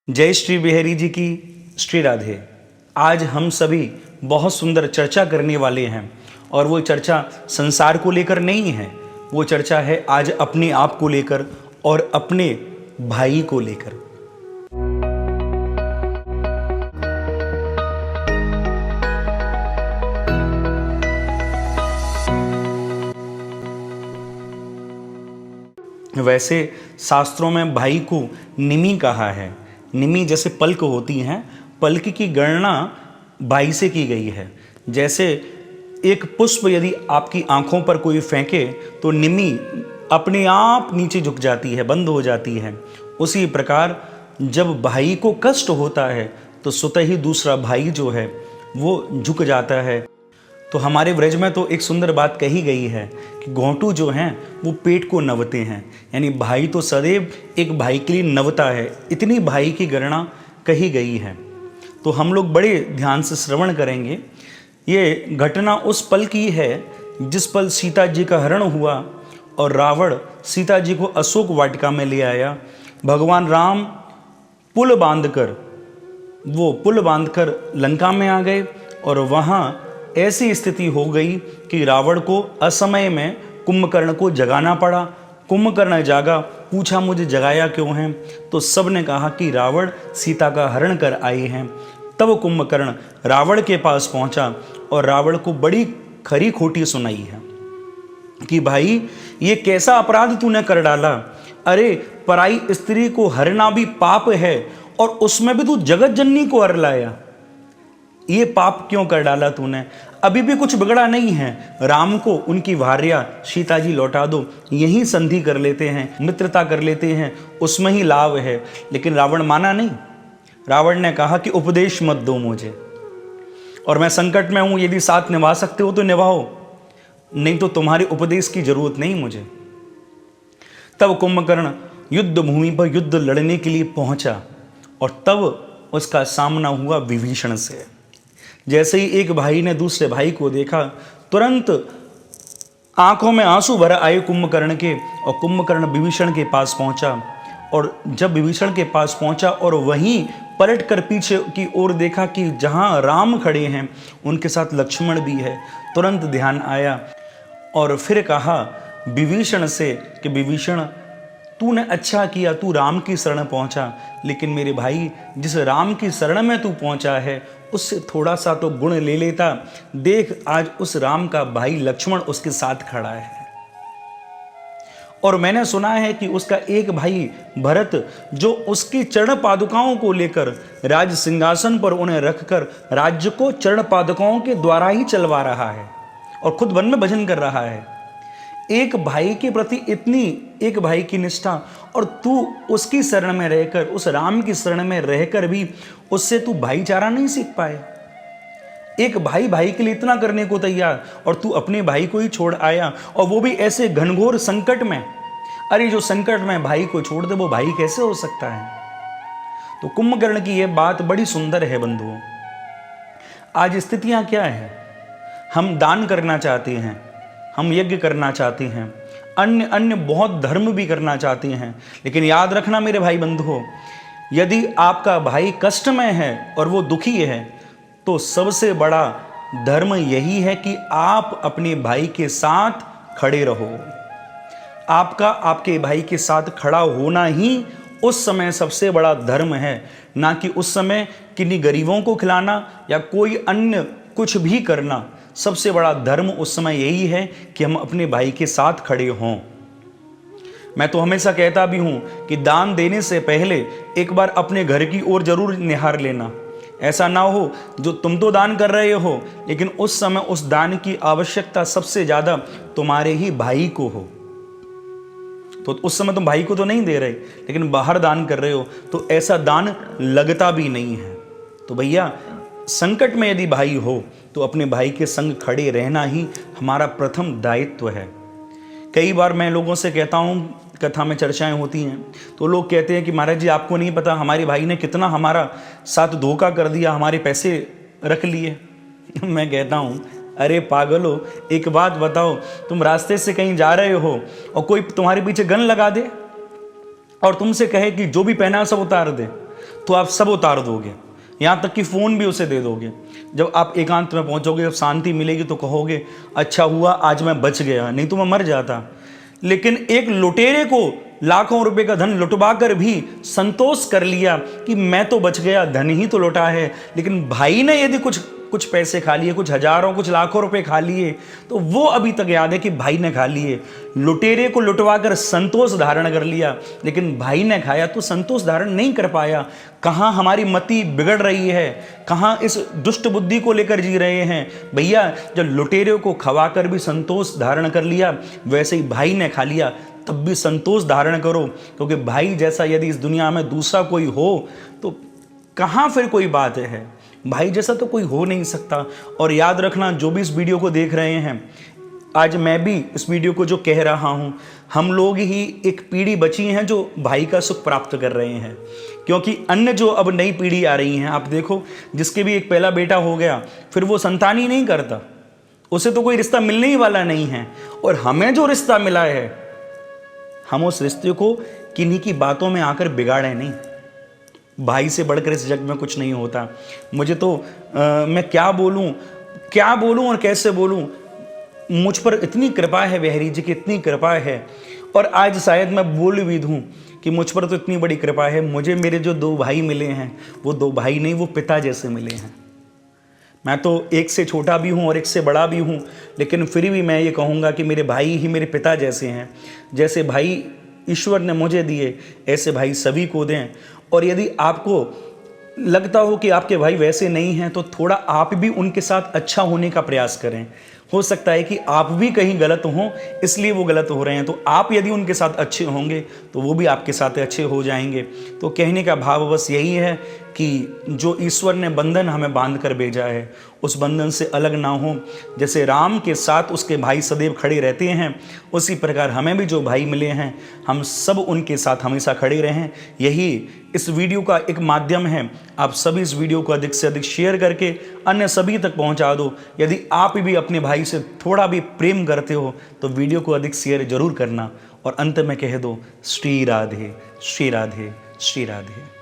जय श्री बिहारी जी की श्री राधे। आज हम सभी बहुत सुंदर चर्चा करने वाले हैं और वो चर्चा संसार को लेकर नहीं है, वो चर्चा है आज अपने आप को लेकर और अपने भाई को लेकर। वैसे शास्त्रों में भाई को निमि कहा है। निमि जैसे पल्क होती हैं, पल्क की गणना भाई से की गई है। जैसे एक पुष्प यदि आपकी आंखों पर कोई फेंके तो निमि अपने आप नीचे झुक जाती है, बंद हो जाती है। उसी प्रकार जब भाई को कष्ट होता है तो स्वतः ही दूसरा भाई जो है वो झुक जाता है। तो हमारे व्रज में तो एक सुंदर बात कही गई है कि घोंटू जो हैं वो पेट को नवते हैं, यानी भाई तो सदैव एक भाई के लिए नवता है। इतनी भाई की गणना कही गई है। तो हम लोग बड़े ध्यान से श्रवण करेंगे। ये घटना उस पल की है जिस पल सीता जी का हरण हुआ और रावण सीता जी को अशोक वाटिका में ले आया। भगवान राम पुल बांधकर लंका में आ गए और वहाँ ऐसी स्थिति हो गई कि रावण को असमय में कुंभकर्ण को जगाना पड़ा। कुंभकर्ण जागा, पूछा मुझे जगाया क्यों है? तो सब ने कहा कि रावण सीता का हरण कर आए हैं। तब कुंभकर्ण रावण के पास पहुंचा और रावण को बड़ी खरी खोटी सुनाई है कि भाई ये कैसा अपराध तूने कर डाला? अरे पराई स्त्री को हरना भी पाप है और उसमें भी तू जगत जननी को हर लाया। ये पाप क्यों कर डाला तूने? अभी भी कुछ बिगड़ा नहीं है। राम को उनकी भार्या सीता जी लौटा दो, यही संधि कर लेते हैं, मित्रता कर लेते हैं, उसमें ही लाभ है। लेकिन रावण माना नहीं। रावण ने कहा कि उपदेश मत दो मुझे, और मैं संकट में हूं, यदि साथ निभा सकते हो तो निभाओ, नहीं तो तुम्हारे उपदेश की जरूरत नहीं मुझे। तब कुंभकर्ण युद्ध भूमि पर युद्ध लड़ने के लिए पहुंचा और तब उसका सामना हुआ विभीषण से। जैसे ही एक भाई ने दूसरे भाई को देखा, तुरंत आंखों में आंसू भर आए कुंभकर्ण के, और कुंभकर्ण विभीषण के पास पहुंचा। और जब विभीषण के पास पहुंचा और वहीं पलटकर पीछे की ओर देखा कि जहां राम खड़े हैं उनके साथ लक्ष्मण भी है, तुरंत ध्यान आया और फिर कहा विभीषण से कि विभीषण तूने अच्छा किया, तू राम की शरण पहुंचा, लेकिन मेरे भाई जिस राम की शरण में तू पहुंचा है उससे थोड़ा सा तो गुण ले लेता। देख आज उस राम का भाई लक्ष्मण उसके साथ खड़ा है, और मैंने सुना है कि उसका एक भाई भरत जो उसकी चरण पादुकाओं को लेकर राज सिंहासन पर उन्हें रखकर राज्य को चरण पादुकाओं के द्वारा ही चलवा रहा है और खुद वन में भजन कर रहा है। एक भाई के प्रति इतनी एक भाई की निष्ठा, और तू उसकी शरण में रहकर, उस राम की शरण में रहकर भी उससे तू भाईचारा नहीं सीख पाए। एक भाई भाई के लिए इतना करने को तैयार, और तू अपने भाई को ही छोड़ आया, और वो भी ऐसे घनघोर संकट में। अरे जो संकट में भाई को छोड़ दे वो भाई कैसे हो सकता है? तो कुंभकर्ण की यह बात बड़ी सुंदर है बंधुओं। आज स्थितियां क्या है? हम दान करना चाहते हैं, हम यज्ञ करना चाहते हैं, अन्य बहुत धर्म भी करना चाहते हैं, लेकिन याद रखना मेरे भाई बंधुओं, यदि आपका भाई कष्ट में है और वो दुखी है तो सबसे बड़ा धर्म यही है कि आप अपने भाई के साथ खड़े रहो। आपका आपके भाई के साथ खड़ा होना ही उस समय सबसे बड़ा धर्म है, ना कि उस समय किन्हीं गरीबों को खिलाना या कोई अन्य कुछ भी करना। सबसे बड़ा धर्म उस समय यही है कि हम अपने भाई के साथ खड़े हों। मैं तो हमेशा कहता भी हूं कि दान देने से पहले एक बार अपने घर की ओर जरूर निहार लेना। ऐसा ना हो जो तुम तो दान कर रहे हो लेकिन उस समय उस दान की आवश्यकता सबसे ज्यादा तुम्हारे ही भाई को हो, तो उस समय तुम भाई को तो नहीं दे रहे लेकिन बाहर दान कर रहे हो, तो ऐसा दान लगता भी नहीं है। तो भैया संकट में यदि भाई हो तो अपने भाई के संग खड़े रहना ही हमारा प्रथम दायित्व है। कई बार मैं लोगों से कहता हूँ, कथा में चर्चाएं होती हैं तो लोग कहते हैं कि महाराज जी आपको नहीं पता हमारे भाई ने कितना हमारा साथ धोखा कर दिया, हमारे पैसे रख लिए। मैं कहता हूँ अरे पागलो, एक बात बताओ, तुम रास्ते से कहीं जा रहे हो और कोई तुम्हारे पीछे गन लगा दे और तुमसे कहे कि जो भी पहना सब उतार दे, तो आप सब उतार दोगे, यहाँ तक कि फ़ोन भी उसे दे दोगे। जब आप एकांत में पहुँचोगे, जब शांति मिलेगी तो कहोगे अच्छा हुआ आज मैं बच गया, नहीं तो मैं मर जाता। लेकिन एक लुटेरे को लाखों रुपए का धन लुटवा कर भी संतोष कर लिया कि मैं तो बच गया, धन ही तो लुटा है। लेकिन भाई ने यदि कुछ पैसे खा लिए, कुछ हजारों कुछ लाखों रुपए खा लिए, तो वो अभी तक याद है कि भाई ने खा लिए। लुटेरे को लुटवा कर संतोष धारण कर लिया, लेकिन भाई ने खाया तो संतोष धारण नहीं कर पाया। कहाँ हमारी मति बिगड़ रही है, कहाँ इस दुष्ट बुद्धि को लेकर जी रहे हैं भैया। जब लुटेरे को खवा कर भी संतोष धारण कर लिया, वैसे ही भाई ने खा लिया, तब भी संतोष धारण करो, क्योंकि भाई जैसा यदि इस दुनिया में दूसरा कोई हो तो कहाँ फिर कोई बात है। भाई जैसा तो कोई हो नहीं सकता। और याद रखना, जो भी इस वीडियो को देख रहे हैं, आज मैं भी इस वीडियो को जो कह रहा हूँ, हम लोग ही एक पीढ़ी बची हैं जो भाई का सुख प्राप्त कर रहे हैं। क्योंकि अन्य जो अब नई पीढ़ी आ रही हैं, आप देखो, जिसके भी एक पहला बेटा हो गया फिर वो संतान ही नहीं करता, उसे तो कोई रिश्ता मिलने ही वाला नहीं है। और हमें जो रिश्ता मिला है, हम उस रिश्ते को किन्हीं की बातों में आकर बिगाड़े नहीं। भाई से बढ़कर इस जग में कुछ नहीं होता। मुझे तो मैं क्या बोलूं और कैसे बोलूं। मुझ पर इतनी कृपा है बिहारी जी की, इतनी कृपा है। और आज शायद मैं बोल भी दूं कि मुझ पर तो इतनी बड़ी कृपा है, मुझे मेरे जो 2 भाई मिले हैं, वो 2 भाई नहीं, वो पिता जैसे मिले हैं। मैं तो एक से छोटा भी हूँ और एक से बड़ा भी हूँ, लेकिन फिर भी मैं ये कहूँगा कि मेरे भाई ही मेरे पिता जैसे हैं। जैसे भाई ईश्वर ने मुझे दिए, ऐसे भाई सभी को दें। और यदि आपको लगता हो कि आपके भाई वैसे नहीं हैं, तो थोड़ा आप भी उनके साथ अच्छा होने का प्रयास करें। हो सकता है कि आप भी कहीं गलत हों, इसलिए वो गलत हो रहे हैं। तो आप यदि उनके साथ अच्छे होंगे तो वो भी आपके साथ अच्छे हो जाएंगे। तो कहने का भाव बस यही है कि जो ईश्वर ने बंधन हमें बांध कर भेजा है, उस बंधन से अलग ना हो। जैसे राम के साथ उसके भाई सदैव खड़े रहते हैं, उसी प्रकार हमें भी जो भाई मिले हैं, हम सब उनके साथ हमेशा खड़े रहें। यही इस वीडियो का एक माध्यम है। आप सभी इस वीडियो को अधिक से अधिक शेयर करके अन्य सभी तक पहुंचा दो। यदि आप भी अपने भाई से थोड़ा भी प्रेम करते हो तो वीडियो को अधिक शेयर जरूर करना। और अंत में कह दो, श्री राधे श्री राधे श्री राधे।